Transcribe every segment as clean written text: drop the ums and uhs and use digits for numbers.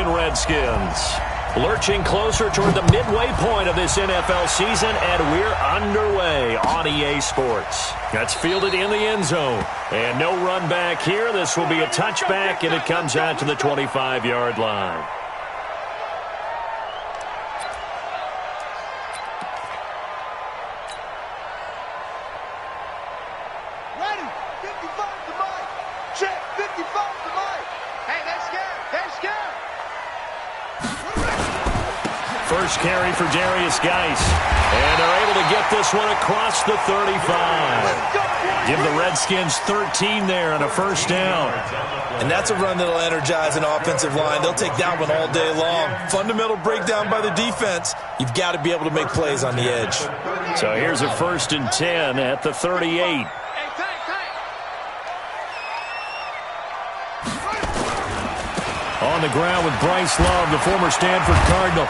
Redskins lurching closer toward the midway point of this NFL season, and we're underway on EA Sports. That's fielded in the end zone, and no run back here. This will be a touchback, and it comes out to the 25-yard line. Ready, 55 to Mike. Check, 55 to Mike. Hey, they're scared. They're scared. First carry for Darius Geis. And they're able to get this one across the 35. Give the Redskins 13 there and a first down. And that's a run that'll energize an offensive line. They'll take that one all day long. Fundamental breakdown by the defense. You've got to be able to make plays on the edge. So here's a 1st and 10 at the 38. On the ground with Bryce Love, the former Stanford Cardinal.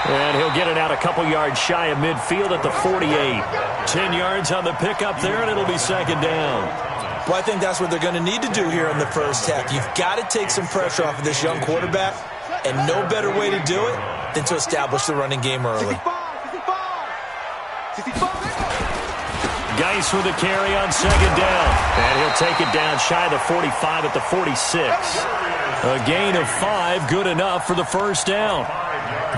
And he'll get it out a couple yards shy of midfield at the 48. 10 yards on the pickup there, and it'll be second down. Well, I think that's what they're going to need to do here in the first half. You've got to take some pressure off of this young quarterback, and no better way to do it than to establish the running game early. Geis with a carry on second down. And he'll take it down shy of the 45 at the 46. A gain of 5, good enough for the first down.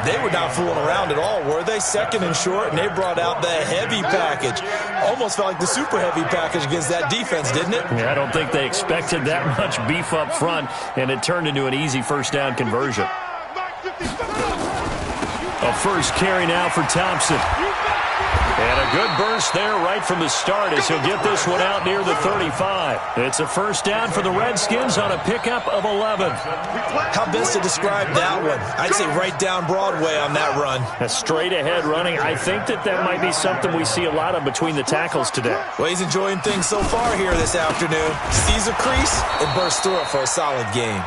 They were not fooling around at all, were they? Second and short, and they brought out the heavy package. Almost felt like the super heavy package against that defense, didn't it? Yeah, I don't think they expected that much beef up front, and it turned into an easy first down conversion. A first carry now for Thompson. And a good burst there right from the start as he'll get this one out near the 35. It's a first down for the Redskins on a pickup of 11. How best to describe that one? I'd say right down Broadway on that run. A straight ahead running. I think that might be something we see a lot of between the tackles today. Well, he's enjoying things so far here this afternoon. Sees a crease and bursts through it for a solid gain.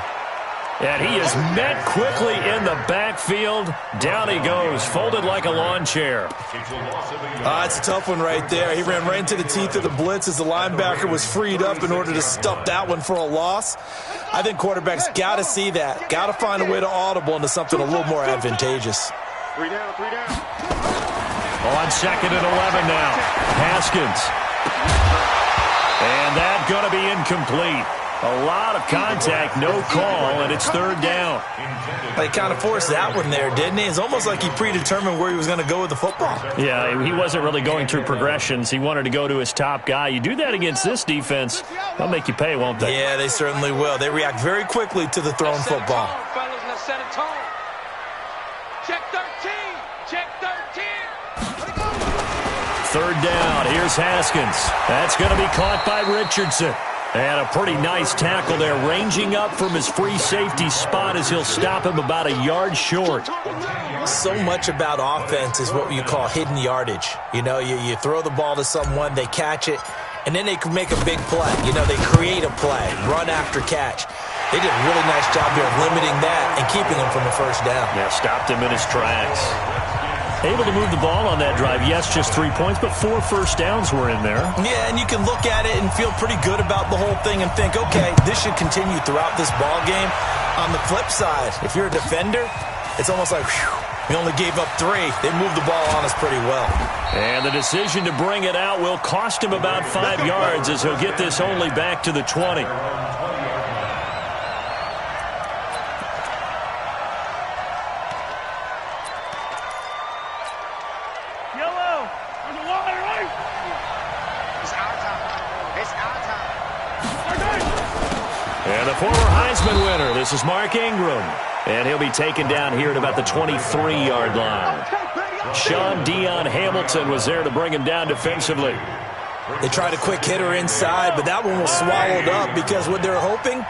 And he is met quickly in the backfield. Down he goes, folded like a lawn chair. It's a tough one right there. He ran right into the teeth of the blitz as the linebacker was freed up in order to stuff that one for a loss. I think quarterbacks got to see that. Got to find a way to audible into something a little more advantageous. 3 down, 3 down. On second and 11 now. Haskins. And that's going to be incomplete. A lot of contact, no call, and it's third down. They kind of forced that one there, didn't he? It's almost like he predetermined where he was going to go with the football. Yeah, he wasn't really going through progressions. He wanted to go to his top guy. You do that against this defense, they'll make you pay, won't they? Yeah, they certainly will. They react very quickly to the thrown football. Check 13. Check 13. Third down. Here's Haskins. That's going to be caught by Richardson. And a pretty nice tackle there, ranging up from his free safety spot as he'll stop him about a yard short. So much about offense is what you call hidden yardage. You know, you throw the ball to someone, they catch it, and then they can make a big play. You know, they create a play, run after catch. They did a really nice job here of limiting that and keeping him from the first down. Yeah, stopped him in his tracks. Able to move the ball on that drive. Yes, just 3 points, but 4 first downs were in there. Yeah, and you can look at it and feel pretty good about the whole thing and think, okay, this should continue throughout this ball game. On the flip side, if you're a defender, it's almost like, whew, we only gave up 3. They moved the ball on us pretty well. And the decision to bring it out will cost him about 5 yards as he'll get this only back to the 20. And the former Heisman winner, this is Mark Ingram. And he'll be taken down here at about the 23-yard line. Sean Dion Hamilton was there to bring him down defensively. They tried a quick hitter inside, but that one was swallowed up because what they're hoping,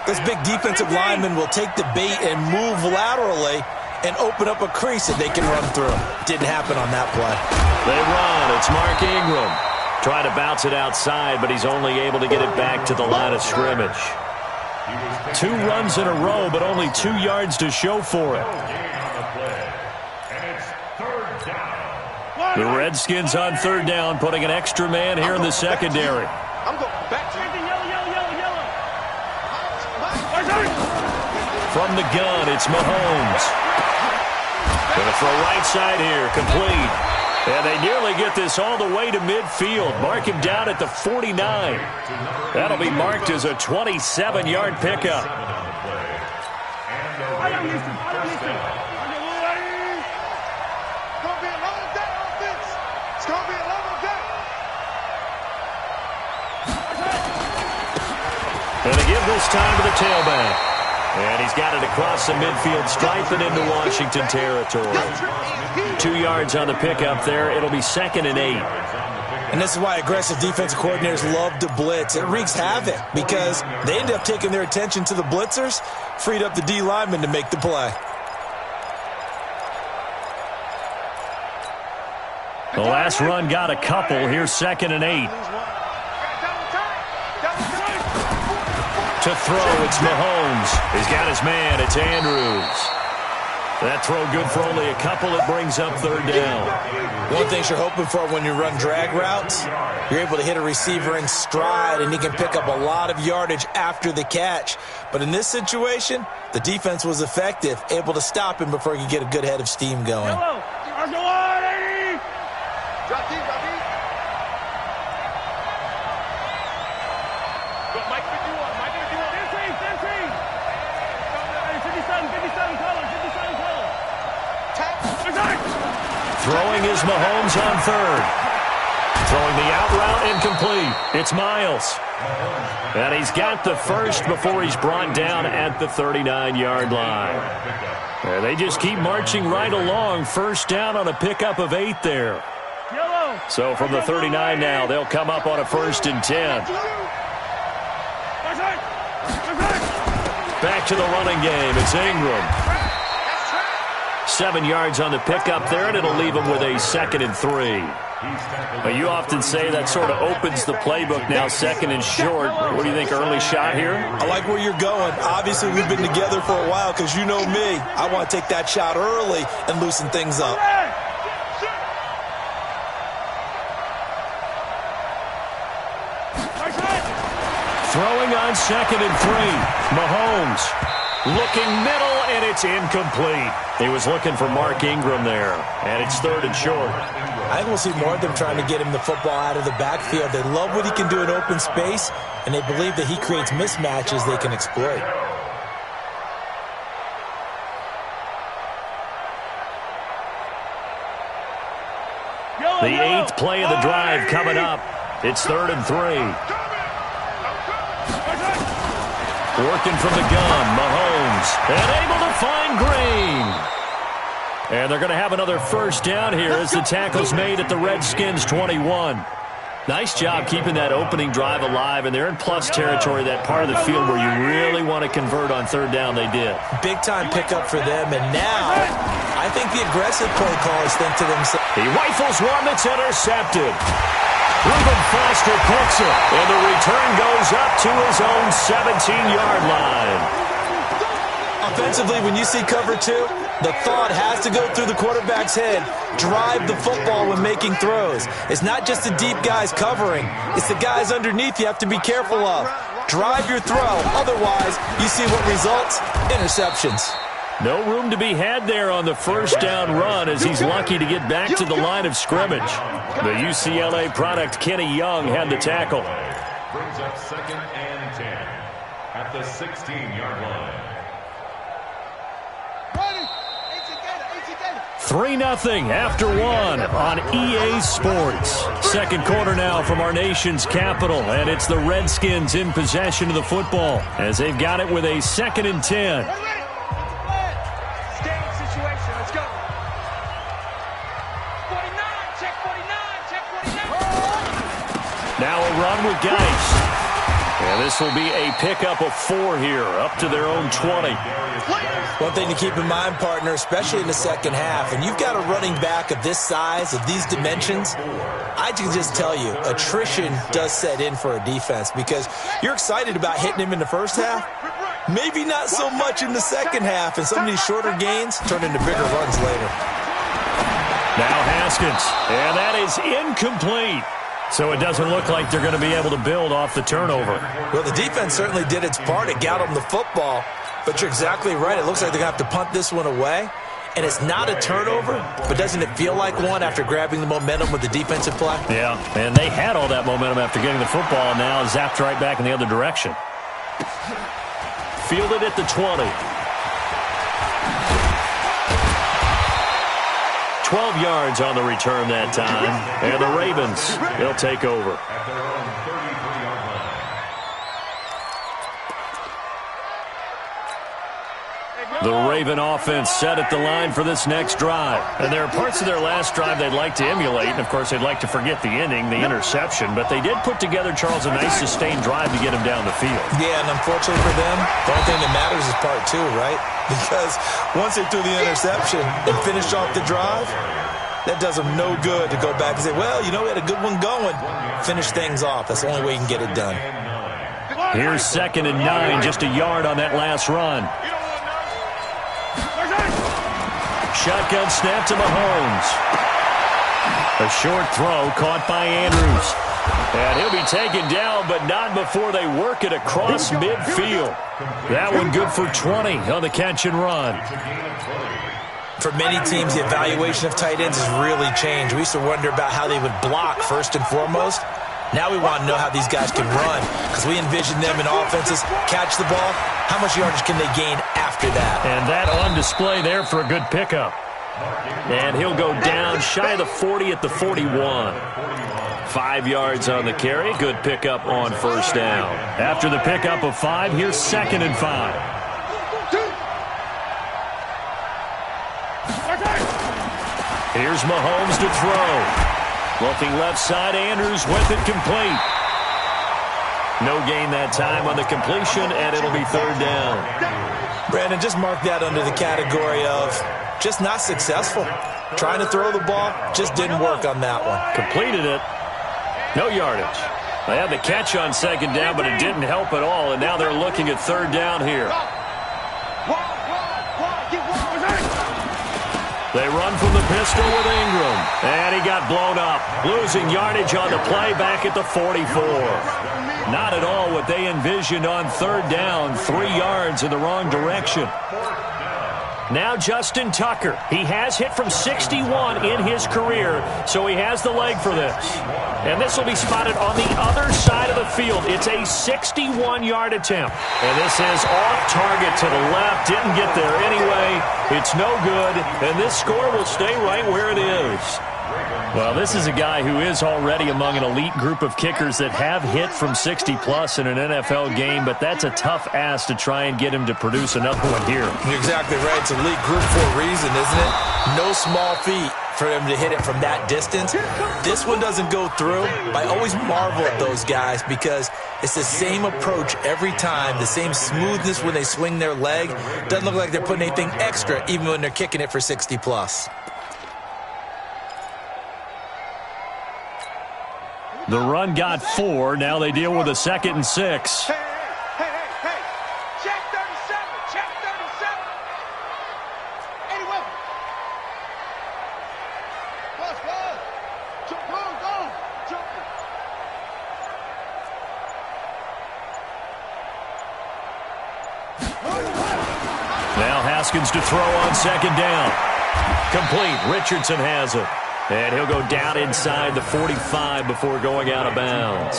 this big defensive lineman will take the bait and move laterally and open up a crease that they can run through. Didn't happen on that play. They run. It's Mark Ingram. Trying to bounce it outside, but he's only able to get it back to the line of scrimmage. 2 runs in a row, but only 2 yards to show for it. The Redskins on third down, putting an extra man here in the secondary. I'm going back to From the gun, it's Mahomes. Going to throw right side here, complete. And they nearly get this all the way to midfield. Mark him down at the 49. That'll be marked as a 27-yard pickup. And they give this time to the tailback. And he's got it across the midfield stripe and into Washington territory. 2 yards on the pickup there. It'll be 2nd and 8. And this is why aggressive defensive coordinators love to blitz. It wreaks havoc because they end up taking their attention to the blitzers, freed up the D lineman to make the play. The last run got a couple. Here's 2nd and 8. To throw, it's Mahomes. He's got his man. It's Andrews. That throw good for only a couple. It brings up 3rd down. One thing you're hoping for when you run drag routes, you're able to hit a receiver in stride, and he can pick up a lot of yardage after the catch. But in this situation, the defense was effective, able to stop him before he could get a good head of steam going. Throwing is Mahomes on 3rd. Throwing the out route incomplete. It's Miles. And he's got the first before he's brought down at the 39-yard line. And they just keep marching right along. 1st down on a pickup of 8 there. So from the 39 now, they'll come up on a 1st and 10. Back to the running game. It's Ingram. 7 yards on the pickup there, and it'll leave him with a 2nd and 3. But you often say that sort of opens the playbook now, 2nd and short. What do you think, early shot here? I like where you're going. Obviously, we've been together for a while because you know me. I want to take that shot early and loosen things up. Throwing on 2nd and 3. Mahomes looking middle, and it's incomplete. He was looking for Mark Ingram there, and it's 3rd and short. I think we'll see more of them trying to get him the football out of the backfield. They love what he can do in open space, and they believe that he creates mismatches they can exploit. The 8th play of the drive coming up. It's 3rd and 3. Working from the gun, Mahomes, and able to find Green. And they're going to have another 1st down here as the tackle's made at the Redskins' 21. Nice job keeping that opening drive alive, and they're in plus territory, that part of the field where you really want to convert on 3rd down. They did. Big-time pickup for them, and now I think the aggressive play callers think to themselves. He rifles one that's intercepted. Reuben Foster picks it, and the return goes up to his own 17-yard line. Offensively, when you see cover 2, the thought has to go through the quarterback's head. Drive the football when making throws. It's not just the deep guys covering. It's the guys underneath you have to be careful of. Drive your throw. Otherwise, you see what results? Interceptions. No room to be had there on the 1st down run as he's lucky to get back to the line of scrimmage. The UCLA product, Kenny Young, had the tackle. Brings up 2nd and 10 at the 16-yard line. 3-0 after 1 on EA Sports. 2nd quarter now from our nation's capital, and it's the Redskins in possession of the football as they've got it with a 2nd and 10. Now a run with Geist. And this will be a pickup of 4 here, up to their own 20. One thing to keep in mind, partner, especially in the second half, and you've got a running back of this size, of these dimensions, I can just tell you, attrition does set in for a defense because you're excited about hitting him in the first half. Maybe not so much in the second half, and some of these shorter gains turn into bigger runs later. Now Haskins, and that is incomplete. So it doesn't look like they're going to be able to build off the turnover. Well, the defense certainly did its part. It got them the football. But you're exactly right. It looks like they're going to have to punt this one away. And it's not a turnover, but doesn't it feel like one after grabbing the momentum with the defensive play? Yeah, and they had all that momentum after getting the football, and now zapped right back in the other direction. Fielded at the 20. 12 yards on the return that time. And the Ravens, they'll take over. At their own 33-yard line. The Raven offense set at the line for this next drive. And there are parts of their last drive they'd like to emulate. And, of course, they'd like to forget the ending, the interception. But they did put together, Charles, a nice sustained drive to get him down the field. Yeah, and unfortunately for them, the only thing that matters is part two, right? Because once they threw the interception and finished off the drive, that does them no good to go back and say, well, you know, we had a good one going. Finish things off. That's the only way you can get it done. Here's 2nd and 9, just a yard on that last run. Shotgun snap to Mahomes. A short throw caught by Andrews. And he'll be taken down, but not before they work it across midfield. That one good for 20 on the catch and run. For many teams, the evaluation of tight ends has really changed. We used to wonder about how they would block first and foremost. Now we want to know how these guys can run, because we envision them in offenses catch the ball. How much yardage can they gain after that? And that on display there for a good pickup. And he'll go down shy of the 40 at the 41. 5 yards on the carry. Good pickup on first down. After the pickup of 5, here's 2nd and 5. Here's Mahomes to throw. Looking left side, Andrews with it complete. No gain that time on the completion, and it'll be 3rd down. Brandon, just mark that under the category of just not successful. Trying to throw the ball, just didn't work on that one. Completed it. No yardage. They had the catch on 2nd down, but it didn't help at all, and now they're looking at 3rd down here. They run from the pistol with Ingram. And he got blown up. Losing yardage on the play back at the 44. Not at all what they envisioned on 3rd down. 3 yards in the wrong direction. Now Justin Tucker. He has hit from 61 in his career, so he has the leg for this. And this will be spotted on the other side of the field. It's a 61-yard attempt. And this is off target to the left. Didn't get there anyway. It's no good. And this score will stay right where it is. Well, this is a guy who is already among an elite group of kickers that have hit from 60-plus in an NFL game, but that's a tough ask to try and get him to produce another one here. You're exactly right. It's elite group for a reason, isn't it? No small feat for him to hit it from that distance. This one doesn't go through. I always marvel at those guys because it's the same approach every time, the same smoothness when they swing their leg. Doesn't look like they're putting anything extra even when they're kicking it for 60-plus. The run got 4. Now they deal with a 2nd and 6. Hey. Check 37. Check 37. Any weapon. Go. Jump. Now Haskins to throw on 2nd down. Complete. Richardson has it. And he'll go down inside the 45 before going out of bounds.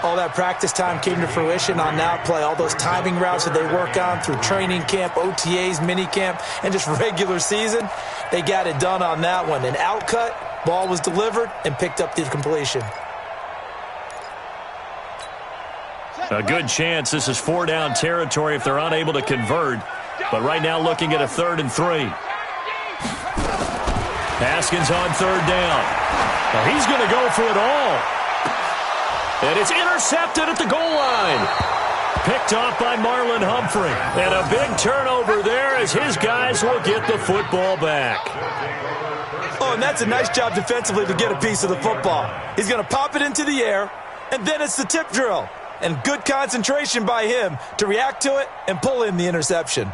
All that practice time came to fruition on that play. All those timing routes that they work on through training camp, OTAs, minicamp, and just regular season, they got it done on that one. An outcut, ball was delivered, and picked up the completion. A good chance this is 4-down territory if they're unable to convert. But right now looking at a 3rd and 3. Haskins on 3rd down. Well, he's going to go for it all. And it's intercepted at the goal line. Picked off by Marlon Humphrey. And a big turnover there as his guys will get the football back. Oh, and that's a nice job defensively to get a piece of the football. He's going to pop it into the air, and then it's the tip drill. And good concentration by him to react to it and pull in the interception.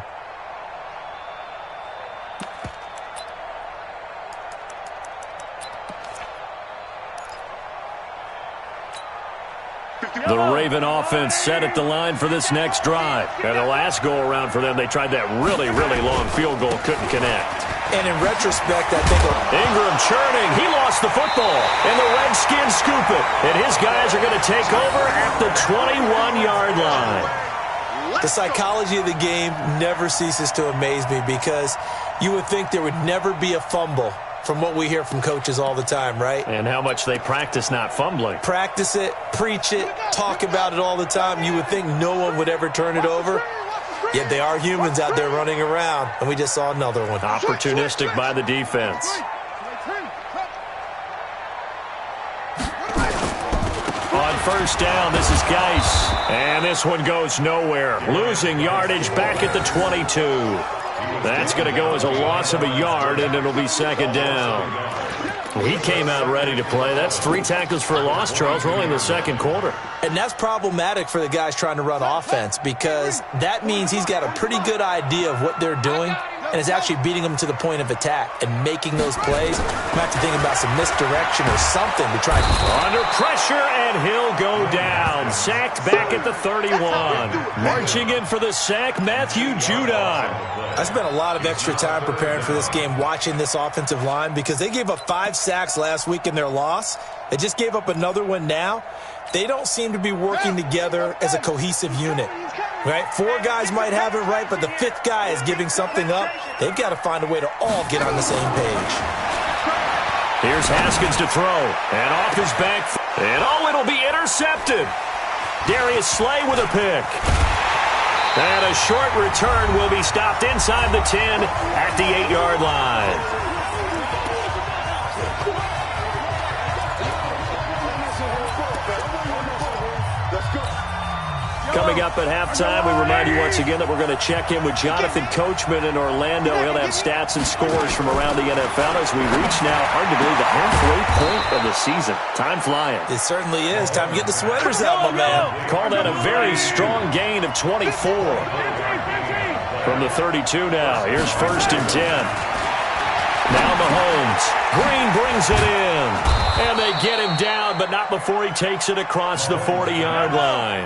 The Raven offense set at the line for this next drive. And the last go-around for them, they tried that really, really long field goal, couldn't connect. And in retrospect, I think Ingram churning. He lost the football. And the Redskins scoop it. And his guys are going to take over at the 21-yard line. the psychology of the game never ceases to amaze me, because you would think there would never be a fumble from what we hear from coaches all the time, right? And how much they practice not fumbling. Practice it, preach it, talk about it all the time. You would think no one would ever turn it over. Yet they are humans out there running around, and we just saw another one. Opportunistic by the defense. On first down, this is Geis. And this one goes nowhere. Losing yardage back at the 22. That's going to go as a loss of a yard, and it'll be second down. He came out ready to play. That's 3 tackles for a loss, Charles. We're only in the second quarter. And that's problematic for the guys trying to run offense, because that means he's got a pretty good idea of what they're doing and is actually beating them to the point of attack and making those plays. You might have to think about some misdirection or something to try. Under pressure, and he'll go down. Sacked back at the 31. Marching in for the sack, Matthew Judon. I spent a lot of extra time preparing for this game, watching this offensive line, because they gave up 5 sacks last week in their loss. They just gave up another one now. They don't seem to be working together as a cohesive unit, right? 4 guys might have it right, but the 5th guy is giving something up. They've got to find a way to all get on the same page. Here's Haskins to throw, and off his back, and it'll be intercepted. Darius Slay with a pick. And a short return will be stopped inside the 10 at the 8-yard line. Coming up at halftime, we remind you once again that we're going to check in with Jonathan Coachman in Orlando. He'll have stats and scores from around the NFL as we reach now, hard to believe, the halfway point of the season. Time flying. It certainly is. Time to get the sweaters out, my man. Call that a very strong gain of 24. From the 32 now. Here's 1st and 10. Now Mahomes. Green brings it in. And they get him down, but not before he takes it across the 40-yard line.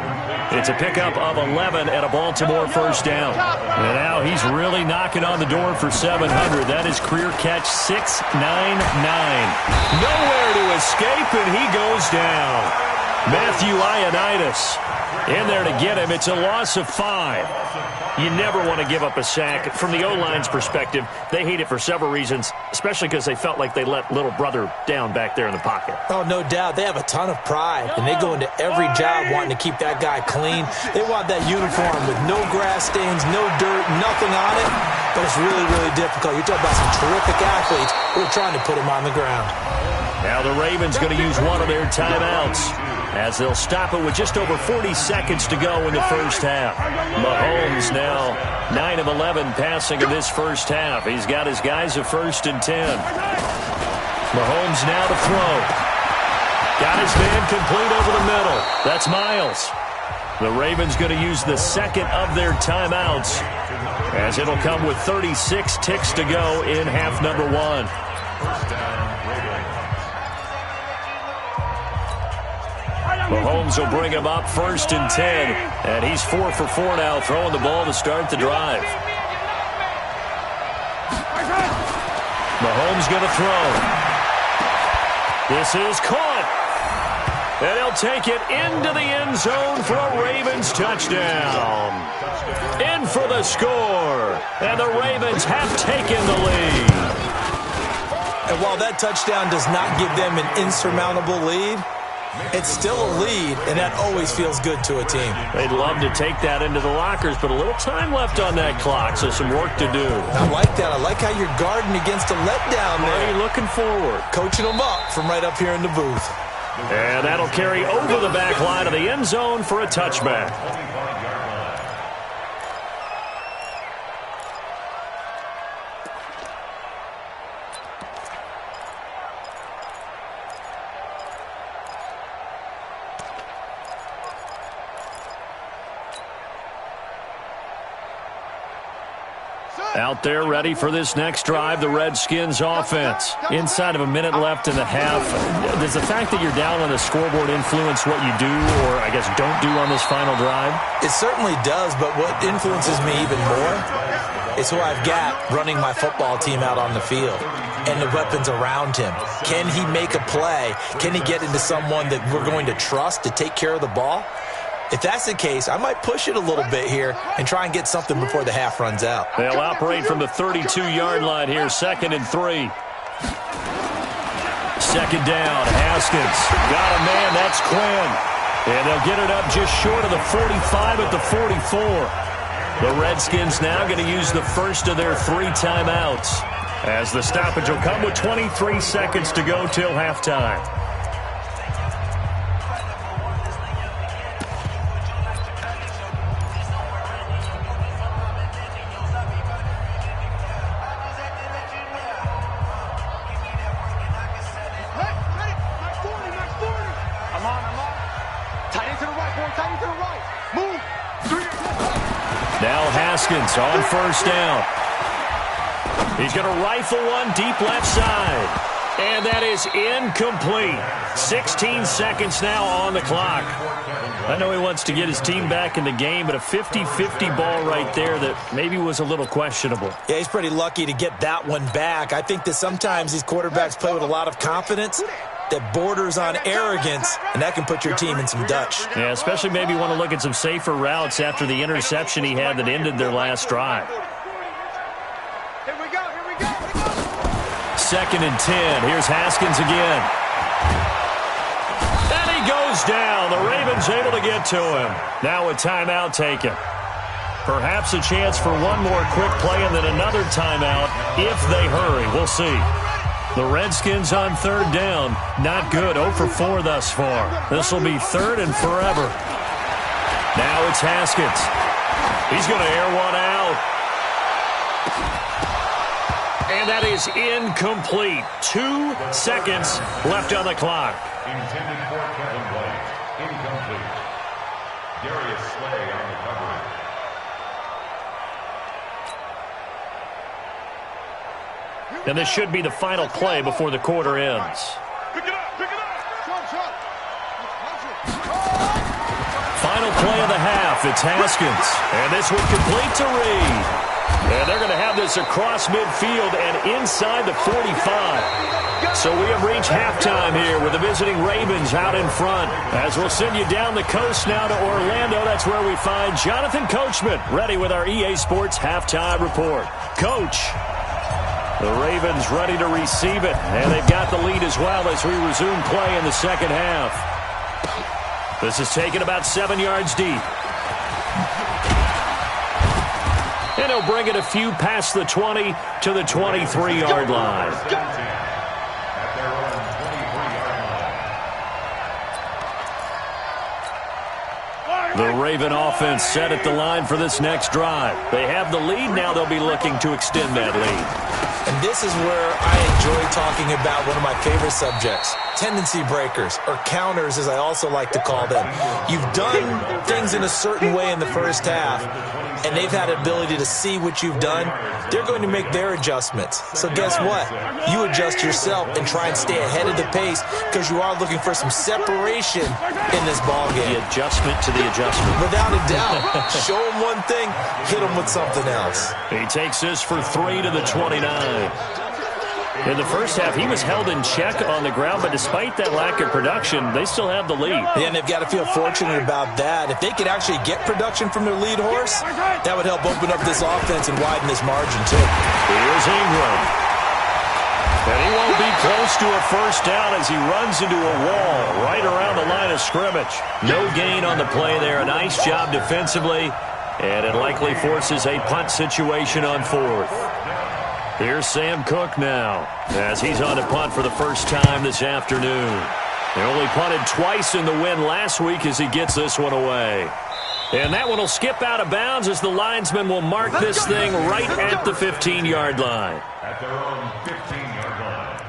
It's a pickup of 11 and a Baltimore first down. And now he's really knocking on the door for 700. That is career catch 699. Nowhere to escape, and he goes down. Matthew Ioannidis in there to get him. It's a loss of 5. You never want to give up a sack. From the O-line's perspective, they hate it for several reasons, especially because they felt like they let little brother down back there in the pocket. Oh, no doubt. They have a ton of pride, and they go into every job wanting to keep that guy clean. They want that uniform with no grass stains, no dirt, nothing on it, but it's really, really difficult. You're talking about some terrific athletes who are trying to put him on the ground. Now the Ravens going to use one of their timeouts, as they'll stop it with just over 40 seconds to go in the first half. Mahomes now 9 of 11 passing in this first half. He's got his guys at 1st and 10. Mahomes now to throw. Got his man complete over the middle. That's Miles. The Ravens going to use the second of their timeouts, as it'll come with 36 ticks to go in half number 1. Mahomes will bring him up 1st and 10. And he's 4 for 4 now, throwing the ball to start the drive. Mahomes going to throw. This is caught. And he'll take it into the end zone for a Ravens touchdown. In for the score. And the Ravens have taken the lead. And while that touchdown does not give them an insurmountable lead, it's still a lead, and that always feels good to a team. They'd love to take that into the lockers, but a little time left on that clock, so some work to do. I like that. I like how you're guarding against a letdown there. Already looking forward. Coaching them up from right up here in the booth. And that'll carry over the back line of the end zone for a touchback. Out there ready for this next drive, the Redskins offense. Inside of a minute left in the half, does the fact that you're down on the scoreboard influence what you do or, I guess, don't do on this final drive? It certainly does, but what influences me even more is who I've got running my football team out on the field and the weapons around him. Can he make a play? Can he get into someone that we're going to trust to take care of the ball? If that's the case, I might push it a little bit here and try and get something before the half runs out. They'll operate from the 32-yard line here, 2nd and 3. Second down, Haskins. Got a man, that's Quinn. And they'll get it up just short of the 45 at the 44. The Redskins now going to use the first of their 3 timeouts, as the stoppage will come with 23 seconds to go till halftime. Now Haskins on first down. He's going to rifle one deep left side. And that is incomplete. 16 seconds now on the clock. I know he wants to get his team back in the game, but a 50-50 ball right there that maybe was a little questionable. Yeah, he's pretty lucky to get that one back. I think that sometimes these quarterbacks play with a lot of confidence that borders on arrogance, and that can put your team in some Dutch. Yeah, especially maybe want to look at some safer routes after the interception he had that ended their last drive. Here we go, here we go, here we go. 2nd and 10. Here's Haskins again. And he goes down. The Ravens able to get to him. Now a timeout taken. Perhaps a chance for one more quick play and then another timeout if they hurry. We'll see. The Redskins on 3rd down. Not good. 0 for 4 thus far. This will be 3rd and forever. Now it's Haskins. He's going to air one out. And that is incomplete. 2 seconds left on the clock. Intended for Kevin White. Incomplete. Darius Slay on the coverage. And this should be the final play before the quarter ends. Pick it up, pick it up. Final play of the half. It's Haskins. And this one complete to Reed. And they're going to have this across midfield and inside the 45. So we have reached halftime here with the visiting Ravens out in front. As we'll send you down the coast now to Orlando. That's where we find Jonathan Coachman ready with our EA Sports halftime report. Coach. The Ravens ready to receive it, and they've got the lead as well as we resume play in the second half. This is taken about 7 yards deep. And he'll bring it a few past the 20 to the 23-yard line. The Raven offense set at the line for this next drive. They have the lead. Now they'll be looking to extend that lead. And this is where I enjoy talking about one of my favorite subjects, tendency breakers, or counters as I also like to call them. You've done things in a certain way in the first half, and they've had an ability to see what you've done. They're going to make their adjustments. So guess what? You adjust yourself and try and stay ahead of the pace because you are looking for some separation in this ballgame. The adjustment to the adjustment. Without a doubt. Show them one thing, hit them with something else. He takes this for 3 to the 29. In the first half, he was held in check on the ground, but despite that lack of production, they still have the lead. Yeah, and they've got to feel fortunate about that. If they could actually get production from their lead horse, that would help open up this offense and widen this margin, too. Here's Ingram. And he won't be close to a first down as he runs into a wall right around the line of scrimmage. No gain on the play there. A nice job defensively, and it likely forces a punt situation on 4th. Here's Sam Cook now, as he's on to punt for the first time this afternoon. They only punted twice in the win last week as he gets this one away. And that one will skip out of bounds as the linesman will mark this thing right at the 15-yard line. At their own 15-yard line.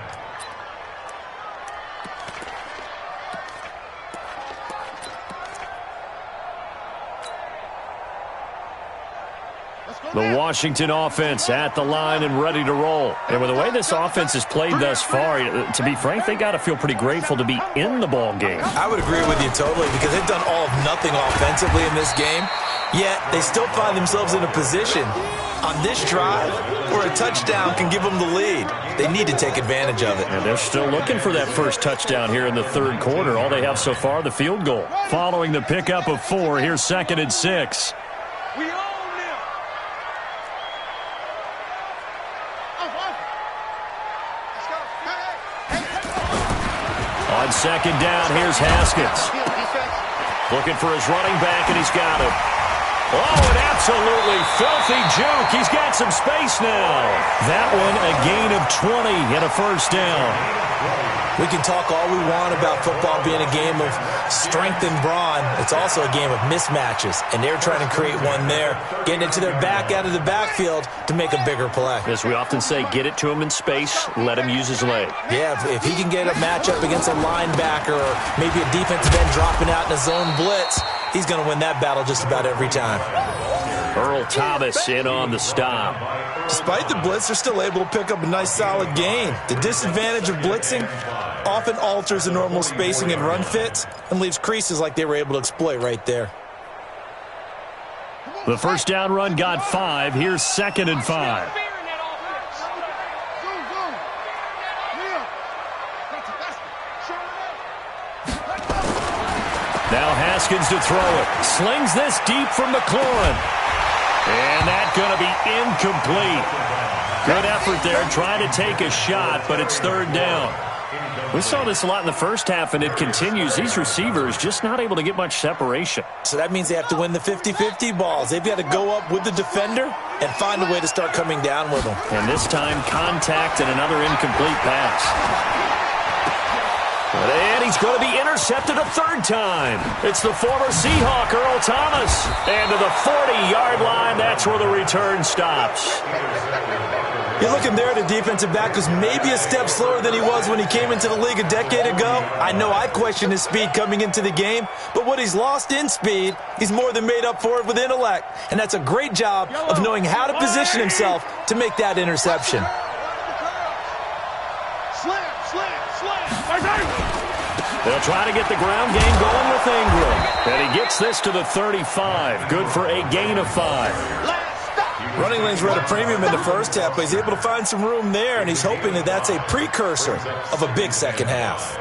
The Washington offense at the line and ready to roll. And with the way this offense has played thus far, to be frank, they got to feel pretty grateful to be in the ball game. I would agree with you totally because they've done all of nothing offensively in this game, yet they still find themselves in a position on this drive where a touchdown can give them the lead. They need to take advantage of it. And they're still looking for that first touchdown here in the third quarter. All they have so far, the field goal. Following the pickup of 4, here's 2nd and 6. We own them. Let's go. On 2nd down, here's Haskins. Looking for his running back, and he's got him. Oh, an absolutely filthy juke. He's got some space now. That one, a gain of 20 and a first down. We can talk all we want about football being a game of strength and brawn. It's also a game of mismatches, and they're trying to create one there, getting it to their back out of the backfield to make a bigger play. As we often say, get it to him in space, let him use his leg. Yeah, if he can get a matchup against a linebacker or maybe a defensive end dropping out in a zone blitz, he's going to win that battle just about every time. Earl Thomas in on the stop. Despite the blitz, they're still able to pick up a nice solid gain. The disadvantage of blitzing often alters the normal spacing and run fits and leaves creases like they were able to exploit right there. The first down run got 5. Here's 2nd and 5. Now Haskins to throw it. Slings this deep from McLaurin. And that's going to be incomplete. Good effort there trying to take a shot, but it's 3rd down. We saw this a lot in the first half, and it continues. These receivers just not able to get much separation. So that means they have to win the 50-50 balls. They've got to go up with the defender and find a way to start coming down with them. And this time, contact and another incomplete pass. And he's going to be intercepted a 3rd time. It's the former Seahawk, Earl Thomas. And to the 40-yard line, that's where the return stops. You're looking there at a defensive back who's maybe a step slower than he was when he came into the league a decade ago. I know I questioned his speed coming into the game, but what he's lost in speed, he's more than made up for it with intellect. And that's a great job of knowing how to position himself to make that interception. They'll try to get the ground game going with Ingram. And he gets this to the 35. Good for a gain of 5. Running lanes were at a premium in the first half, but he's able to find some room there, and he's hoping that that's a precursor of a big second half.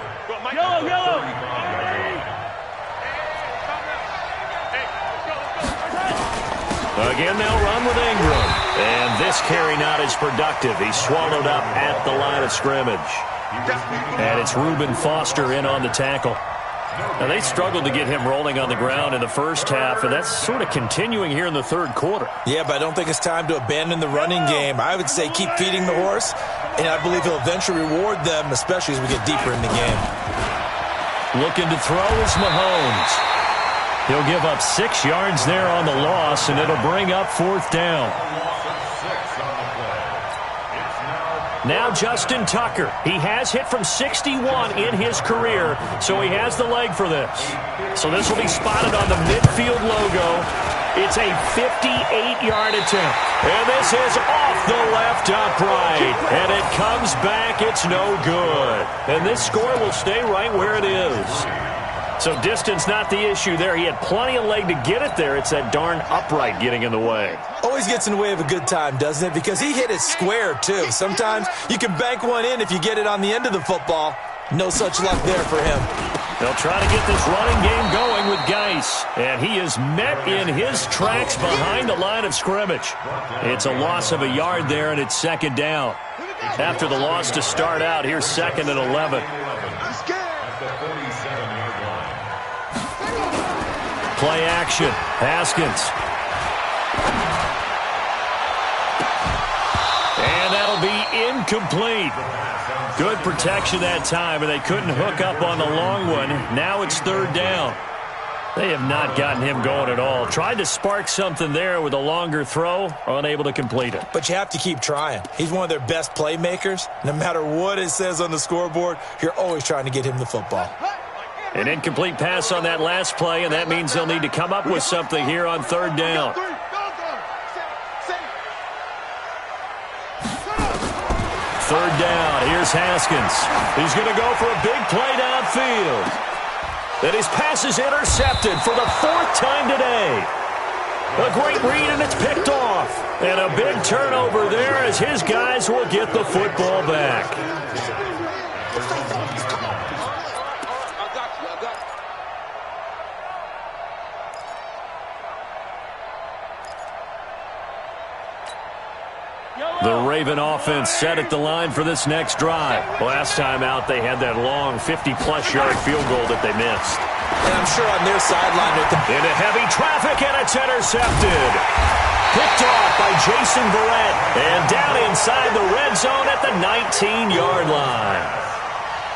Again, they'll run with Ingram. And this carry not as productive. He's swallowed up at the line of scrimmage. And it's Reuben Foster in on the tackle. Now, they struggled to get him rolling on the ground in the first half, and that's sort of continuing here in the third quarter. Yeah, but I don't think it's time to abandon the running game. I would say keep feeding the horse, and I believe he'll eventually reward them, especially as we get deeper in the game. Looking to throw is Mahomes. He'll give up 6 yards there on the loss, and it'll bring up 4th down. Now Justin Tucker. He has hit from 61 in his career, so he has the leg for this. So this will be spotted on the midfield logo. It's a 58-yard attempt. And this is off the left upright. And it comes back. It's no good. And this score will stay right where it is. So distance not the issue there. He had plenty of leg to get it there. It's that darn upright getting in the way. Always gets in the way of a good time, doesn't it? Because he hit it square, too. Sometimes you can bank one in if you get it on the end of the football. No such luck there for him. They'll try to get this running game going with Geis. And he is met in his tracks behind the line of scrimmage. It's a loss of a yard there, and it's 2nd down. After the loss to start out, here's 2nd and 11. Play action. Haskins. And that'll be incomplete. Good protection that time, and they couldn't hook up on the long one. Now it's 3rd down. They have not gotten him going at all. Tried to spark something there with a longer throw, unable to complete it. But you have to keep trying. He's one of their best playmakers. No matter what it says on the scoreboard, you're always trying to get him the football. An incomplete pass on that last play, and that means they'll need to come up with something here on 3rd down. third down. Here's Haskins. He's going to go for a big play downfield. And his pass is intercepted for the fourth time today. A great read, and it's picked off. And a big turnover there as his guys will get the football back. The Raven offense set at the line for this next drive. Last time out, they had that long 50-plus yard field goal that they missed. And I'm sure on their sideline, into heavy traffic, and it's intercepted. Picked off by Jason Verrett, and down inside the red zone at the 19-yard line.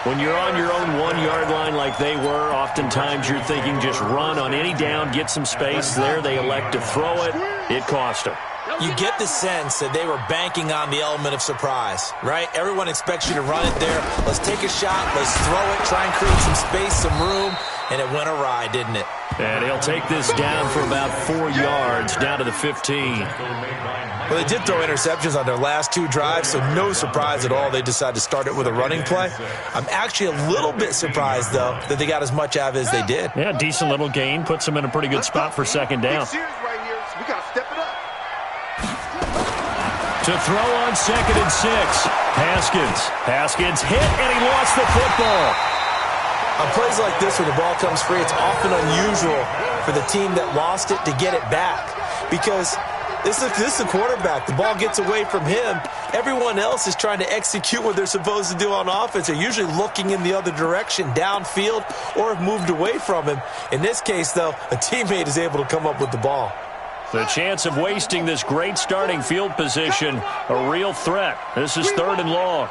When you're on your own 1-yard line like they were, oftentimes you're thinking just run on any down, get some space. There they elect to throw it. It cost them. You get the sense that they were banking on the element of surprise, right? Everyone expects you to run it there. Let's take a shot. Let's throw it. Try and create some space, some room. And it went awry, didn't it? And he'll take this down for about 4 yards, down to the 15. Well, they did throw interceptions on their last 2 drives, so no surprise at all they decided to start it with a running play. I'm actually a little bit surprised, though, that they got as much out of it as they did. Yeah, decent little gain. Puts them in a pretty good spot for second down. We got to step it up. To throw on 2nd and 6. Haskins hit, and he lost the football. On plays like this, when the ball comes free, it's often unusual for the team that lost it to get it back. Because this is a quarterback. The ball gets away from him. Everyone else is trying to execute what they're supposed to do on offense. They're usually looking in the other direction, downfield, or have moved away from him. In this case, though, a teammate is able to come up with the ball. The chance of wasting this great starting field position, a real threat. This is 3rd and long.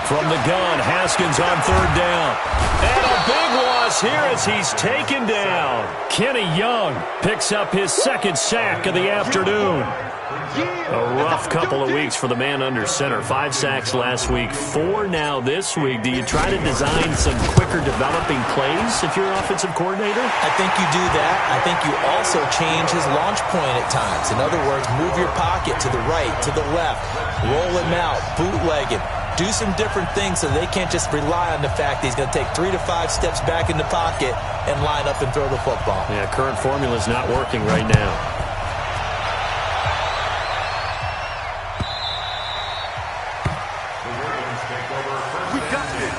From the gun, Haskins on 3rd down. And a big loss here as he's taken down. Kenny Young picks up his 2nd sack of the afternoon. A rough couple of weeks for the man under center. 5 sacks last week, 4 now this week. Do you try to design some quicker developing plays if you're an offensive coordinator? I think you do that. I think you also change his launch point at times. In other words, move your pocket to the right, to the left, roll him out, bootleg him. Do some different things so they can't just rely on the fact that he's going to take 3 to 5 steps back in the pocket and line up and throw the football. Yeah, current formula is not working right now. We got this.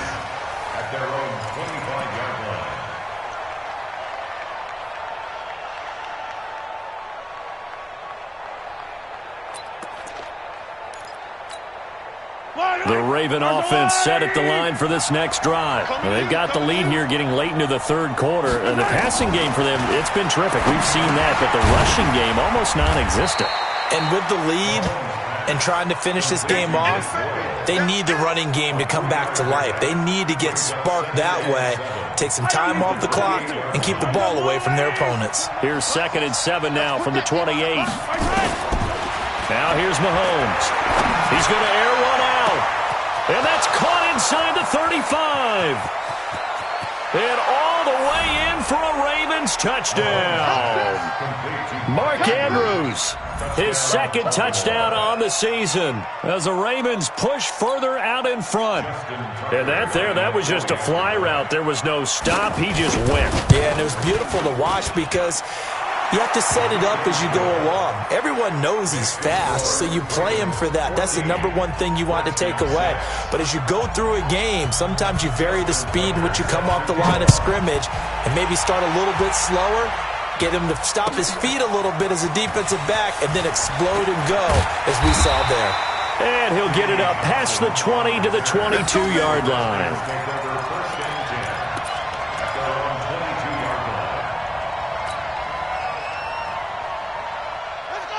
At their own 25-yard line. The Raven offense set at the line for this next drive. Well, they've got the lead here getting late into the 3rd quarter. And the passing game for them, it's been terrific. We've seen that, but the rushing game almost non-existent. And with the lead and trying to finish this game off, they need the running game to come back to life. They need to get sparked that way, take some time off the clock, and keep the ball away from their opponents. Here's 2nd and 7 now from the 28. Now here's Mahomes. He's going to air one out. And that's caught inside the 35. And all the way in for a Ravens touchdown. Mark Andrews, his 2nd touchdown on the season as the Ravens push further out in front. And that was just a fly route. There was no stop. He just went. Yeah, and it was beautiful to watch because you have to set it up as you go along. Everyone knows he's fast, so you play him for that. That's the number one thing you want to take away. But as you go through a game, sometimes you vary the speed in which you come off the line of scrimmage and maybe start a little bit slower, get him to stop his feet a little bit as a defensive back, and then explode and go, as we saw there. And he'll get it up past the 20 to the 22-yard line.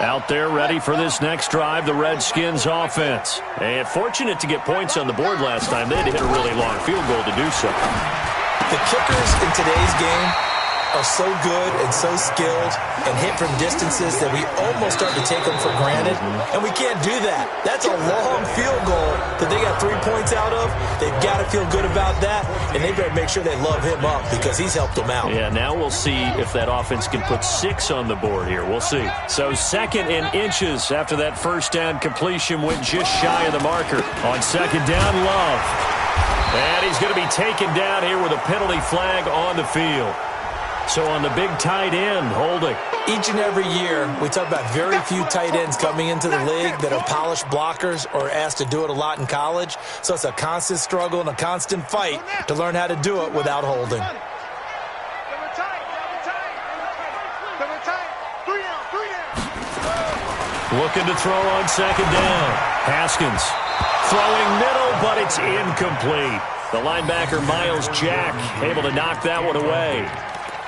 Out there ready for this next drive, the Redskins offense. And fortunate to get points on the board last time. They had to hit a really long field goal to do so. The kickers in today's game are so good and so skilled and hit from distances that we almost start to take them for granted, and we can't do that. That's a long field goal that they got 3 points out of. They've got to feel good about that, and they better make sure they love him up because he's helped them out. Yeah, now we'll see if that offense can put 6 on the board here. We'll see. So 2nd and inches after that first down completion went just shy of the marker. On 2nd down, Love. And he's going to be taken down here with a penalty flag on the field. So on the big tight end, holding. Each and every year, we talk about very few tight ends coming into the league that are polished blockers or asked to do it a lot in college. So it's a constant struggle and a constant fight to learn how to do it without holding. Looking to throw on 2nd down. Haskins throwing middle, but it's incomplete. The linebacker, Miles Jack, able to knock that one away.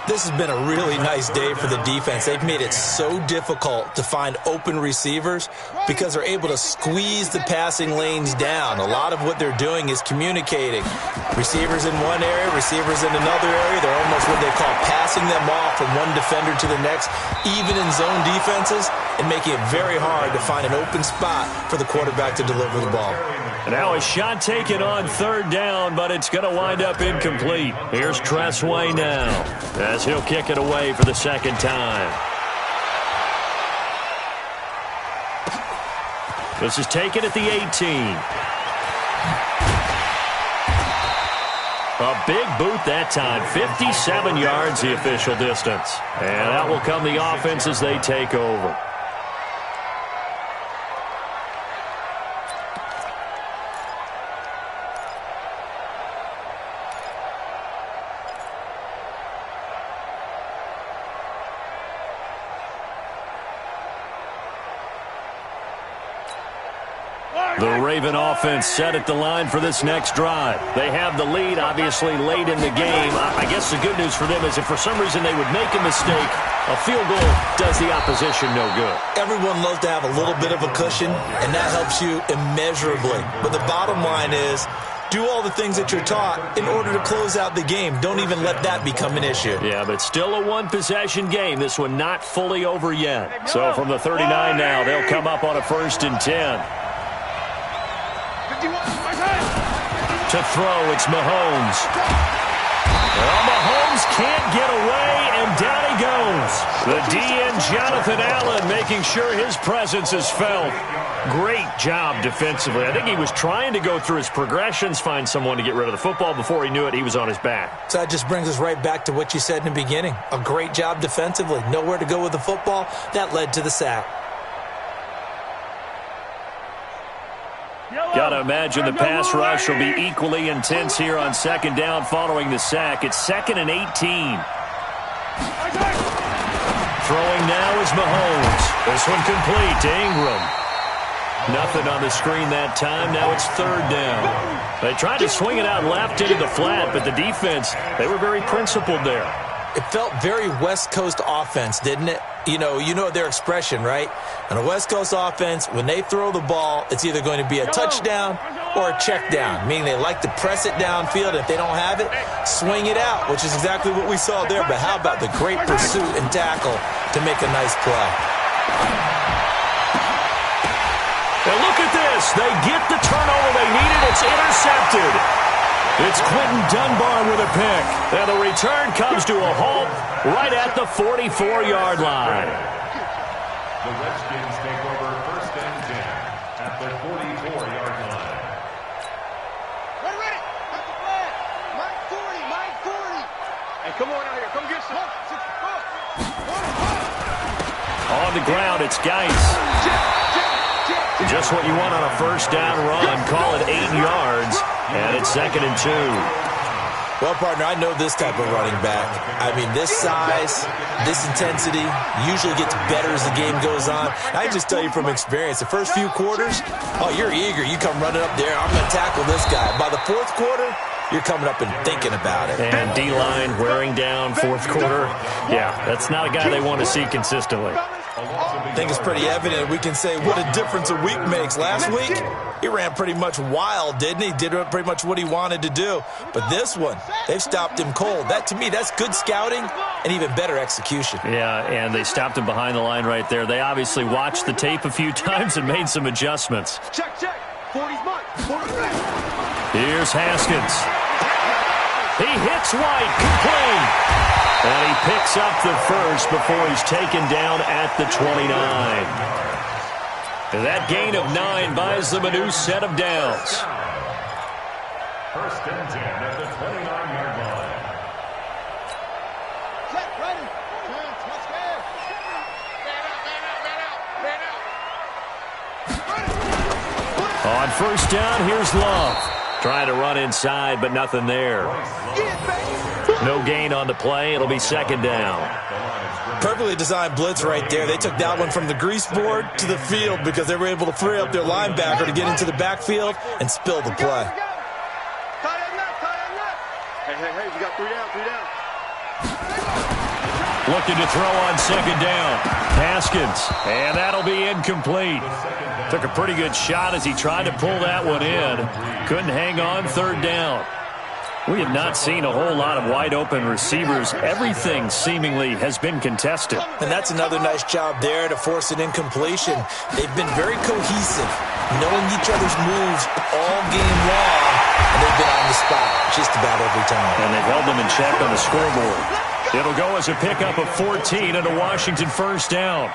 This has been a really nice day for the defense. They've made it so difficult to find open receivers because they're able to squeeze the passing lanes down. A lot of what they're doing is communicating. Receivers in one area, receivers in another area. They're almost what they call passing them off from one defender to the next, even in zone defenses, and making it very hard to find an open spot for the quarterback to deliver the ball. And now a shot taken on 3rd down, but it's going to wind up incomplete. Here's Tressway now, as he'll kick it away for the 2nd time. This is taken at the 18. A big boot that time. 57 yards the official distance. And that will come the offense as they take over. The Raven offense set at the line for this next drive. They have the lead, obviously, late in the game. I guess the good news for them is if for some reason they would make a mistake, a field goal does the opposition no good. Everyone loves to have a little bit of a cushion, and that helps you immeasurably. But the bottom line is, do all the things that you're taught in order to close out the game. Don't even let that become an issue. Yeah, but still a one-possession game. This one not fully over yet. So from the 39 now, they'll come up on a 1st and 10. To throw, it's Mahomes. Well, Mahomes can't get away, and down he goes. The DN, Jonathan Allen, making sure his presence is felt. Great job defensively. I think he was trying to go through his progressions, find someone to get rid of the football. Before he knew it, he was on his back. So that just brings us right back to what you said in the beginning. A great job defensively. Nowhere to go with the football. That led to the sack. Got to imagine the pass rush will be equally intense here on 2nd down following the sack. It's 2nd and 18. Throwing now is Mahomes. This one complete to Ingram. Nothing on the screen that time. Now it's 3rd down. They tried to swing it out left into the flat, but the defense, they were very principled there. It felt very West Coast offense, didn't it? You know their expression, right? On a West Coast offense, when they throw the ball, it's either going to be a touchdown or a check down, meaning they like to press it downfield. If they don't have it, swing it out, which is exactly what we saw there. But how about the great pursuit and tackle to make a nice play? Well, look at this. They get the turnover they needed. It's intercepted. It's Quentin Dunbar with a pick. And the return comes to a halt right at the 44-yard line. The Redskins take over 1st and 10 at the 44-yard line. Ready, ready. Got the flag. Mike 40, Mike 40. Hey, come on out here. Come get some. On the ground, it's Geis. Just what you want on a 1st down run. Call it 8 yards. And it's 2nd and 2. Well, partner, I know this type of running back. I mean, this size, this intensity usually gets better as the game goes on. I can just tell you from experience, the first few quarters, you're eager. You come running up there, I'm going to tackle this guy. By the 4th quarter, you're coming up and thinking about it. And D-line wearing down 4th quarter. Yeah, that's not a guy they want to see consistently. I think it's pretty evident we can say what a difference a week makes. Last week, he ran pretty much wild, didn't he? Did pretty much what he wanted to do. But this one, they've stopped him cold. That, to me, that's good scouting and even better execution. Yeah, and they stopped him behind the line right there. They obviously watched the tape a few times and made some adjustments. Check, check. 40's mine. 40's mine. Here's Haskins. He hits White, complete. And he picks up the first before he's taken down at the 29. And that gain of 9 buys them a new set of downs. First and 10 at the 29-yard line. Check, ready. Let's go. On first down, here's Love. Trying to run inside, but nothing there. No gain on the play. It'll be second down. Perfectly designed blitz right there. They took that one from the grease board to the field because they were able to free up their linebacker to get into the backfield and spill the play. Hey, we got 3 down, 3 down. Looking to throw on second down. Haskins, and that'll be incomplete. Took a pretty good shot as he tried to pull that one in. Couldn't hang on third down. We have not seen a whole lot of wide-open receivers. Everything seemingly has been contested. And that's another nice job there to force an incompletion. They've been very cohesive, knowing each other's moves all game long, and they've been on the spot just about every time. And they've held them in check on the scoreboard. It'll go as a pickup of 14 and a Washington first down.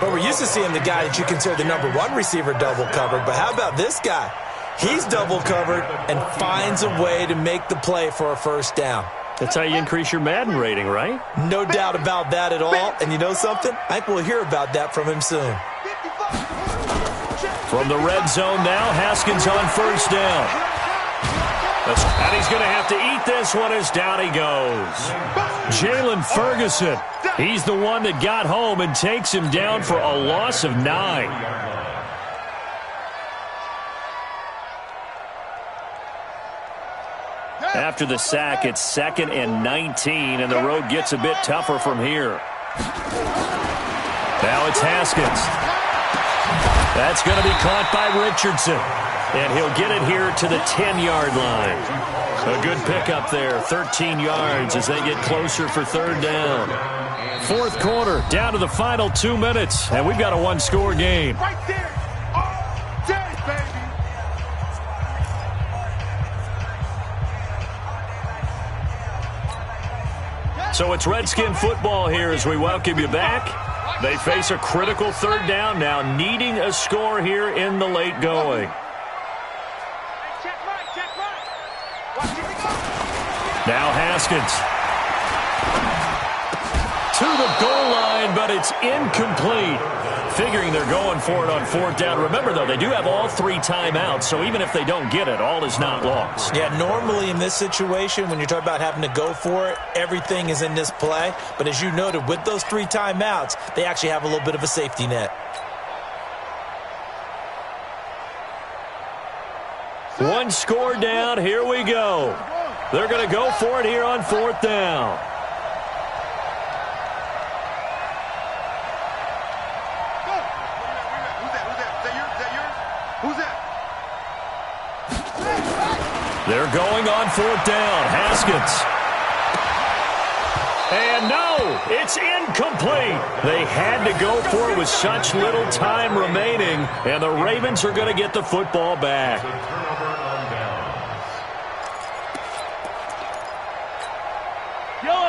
But we're used to seeing the guy that you consider the number 1 receiver double covered, but how about this guy? He's double covered and finds a way to make the play for a first down. That's how you increase your Madden rating, right? No doubt about that at all. And you know something? I think we'll hear about that from him soon. From the red zone now, Haskins on first down. And he's going to have to eat this one as down he goes. Jalen Ferguson, he's the one that got home and takes him down for a loss of 9. After the sack, it's 2nd and 19, and the road gets a bit tougher from here. Now it's Haskins. That's going to be caught by Richardson, and he'll get it here to the 10-yard line. A good pickup there, 13 yards as they get closer for third down. Fourth quarter, down to the final 2 minutes, and we've got a one-score game. Right there. All day, baby. So it's Redskin football here as we welcome you back. They face a critical third down now, needing a score here in the late going. Now Haskins. To the goal line, but it's incomplete. Figuring they're going for it on fourth down. Remember, though, they do have all 3 timeouts, so even if they don't get it, all is not lost. Yeah, normally in this situation, when you're talking about having to go for it, everything is in this play. But as you noted, with those 3 timeouts, they actually have a little bit of a safety net. One score down. Here we go. They're going to go for it here on fourth down. They're going on fourth down. Haskins. And no, it's incomplete. They had to go for it with such little time remaining, and the Ravens are going to get the football back.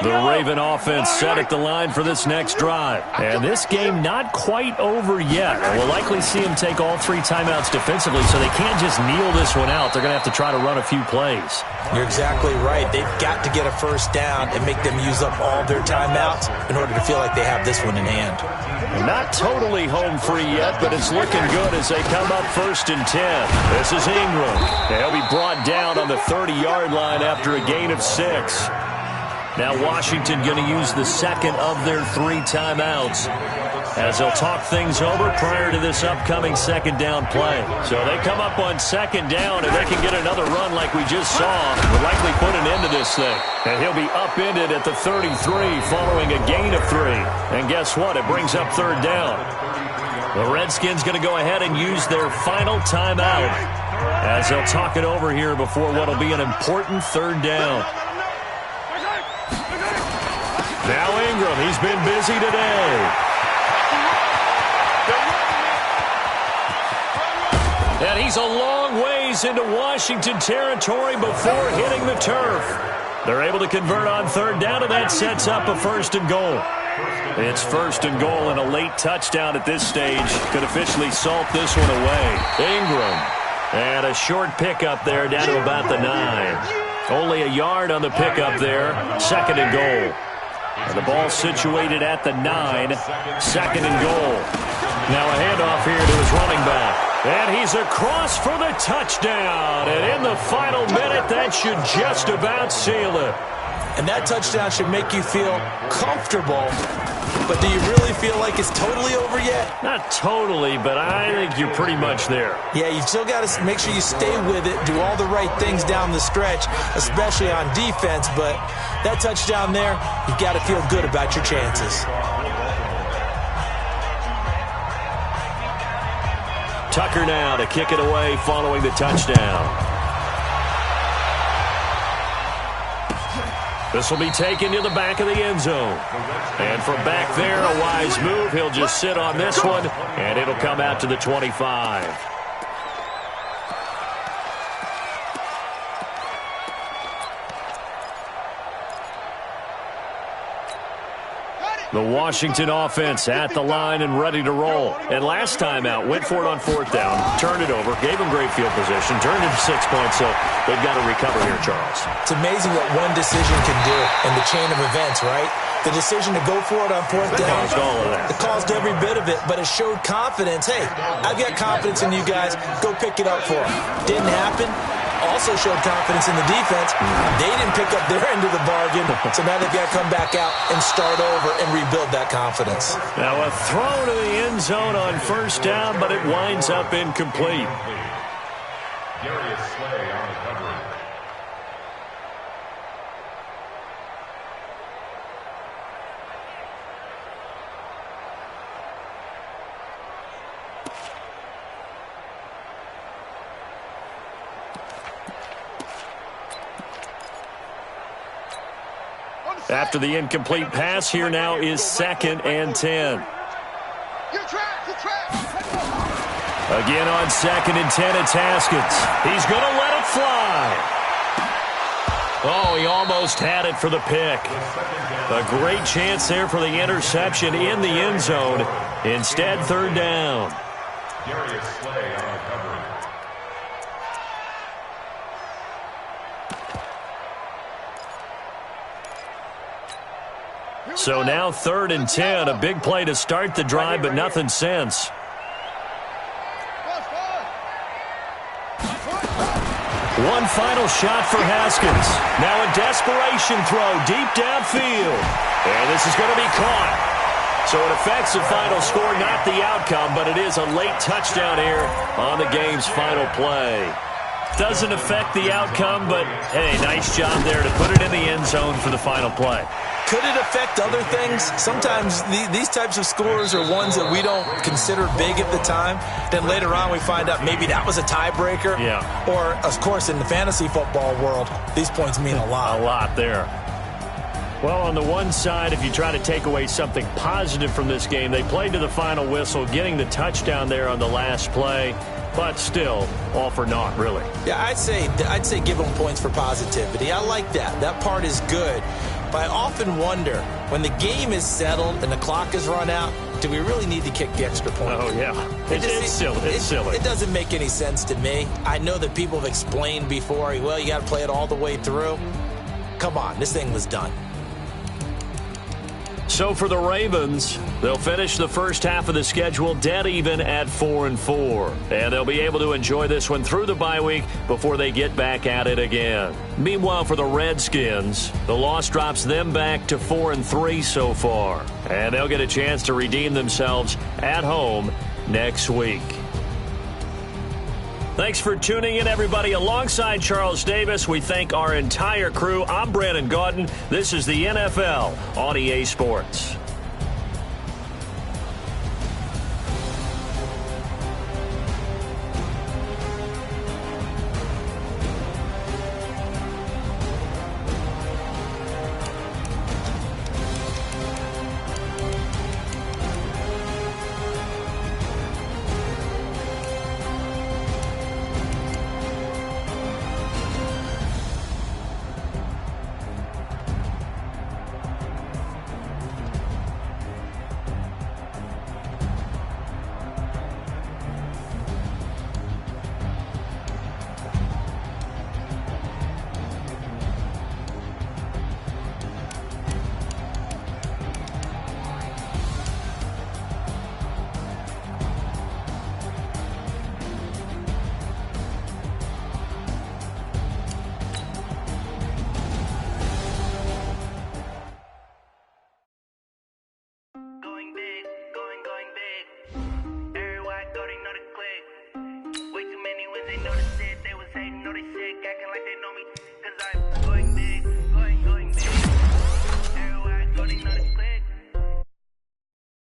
The Raven offense set at the line for this next drive. And this game not quite over yet. We'll likely see them take all 3 timeouts defensively, so they can't just kneel this one out. They're going to have to try to run a few plays. You're exactly right. They've got to get a first down and make them use up all their timeouts in order to feel like they have this one in hand. Not totally home free yet, but it's looking good as they come up first and 10. This is Ingram. They'll be brought down on the 30-yard line after a gain of 6. Now Washington going to use the second of their 3 timeouts as they'll talk things over prior to this upcoming second down play. So they come up on second down, and they can get another run like we just saw. Will likely put an end to this thing. And he'll be upended at the 33 following a gain of 3. And guess what? It brings up third down. The Redskins going to go ahead and use their final timeout as they'll talk it over here before what will be an important third down. Now Ingram, he's been busy today. And he's a long ways into Washington territory before hitting the turf. They're able to convert on third down, and that sets up a 1st and goal. It's 1st and goal, and a late touchdown at this stage could officially salt this one away. Ingram, and a short pickup there down to about the 9. Only a yard on the pickup there, 2nd and goal. And the ball situated at the 9, 2nd and goal. Now a handoff here to his running back. And he's across for the touchdown. And in the final minute, that should just about seal it. And that touchdown should make you feel comfortable. But do you really feel like it's totally over yet? Not totally, but I think you're pretty much there. Yeah, you've still got to make sure you stay with it, do all the right things down the stretch, especially on defense. But that touchdown there, you've got to feel good about your chances. Tucker now to kick it away following the touchdown. This will be taken to the back of the end zone. And from back there, a wise move. He'll just sit on this one, and it'll come out to the 25. The Washington offense at the line and ready to roll. And last time out, went for it on 4th down, turned it over, gave them great field position, turned it to 6 points, so they've got to recover here, Charles. It's amazing what one decision can do in the chain of events, right? The decision to go for it on 4th down, caused all of that. It caused every bit of it, but it showed confidence. Hey, I've got confidence in you guys. Go pick it up for them. Didn't happen. Also showed confidence in the defense. They didn't pick up their end of the bargain, so now they've got to come back out and start over and rebuild that confidence. Now a throw to the end zone on 1st down, but it winds up incomplete. Darius Slay on the coverage. After the incomplete pass, here now is 2nd and 10. Again on 2nd and 10, it's Haskins. He's going to let it fly. Oh, he almost had it for the pick. A great chance there for the interception in the end zone. Instead, 3rd down. Darius Slay on the coverage. So now 3rd and 10, a big play to start the drive, but nothing since. One final shot for Haskins. Now a desperation throw deep downfield. And this is going to be caught. So it affects the final score, not the outcome, but it is a late touchdown here on the game's final play. Doesn't affect the outcome, but, hey, nice job there to put it in the end zone for the final play. Could it affect other things? Sometimes these types of scores are ones that we don't consider big at the time. Then later on we find out maybe that was a tiebreaker. Yeah. Or, of course, in the fantasy football world, these points mean a lot. A lot there. Well, on the one side, if you try to take away something positive from this game, they played to the final whistle, getting the touchdown there on the last play. But still, all for naught, really. Yeah, I'd say give them points for positivity. I like that. That part is good. But I often wonder, when the game is settled and the clock is run out, do we really need to kick the extra point? Oh, yeah. It's silly. It's silly. It doesn't make any sense to me. I know that people have explained before, well, you got to play it all the way through. Come on, this thing was done. So for the Ravens, they'll finish the first half of the schedule dead even at 4-4. And they'll be able to enjoy this one through the bye week before they get back at it again. Meanwhile, for the Redskins, the loss drops them back to 4-3 so far. And they'll get a chance to redeem themselves at home next week. Thanks for tuning in, everybody. Alongside Charles Davis, we thank our entire crew. I'm Brandon Gaudin. This is the NFL on EA Sports.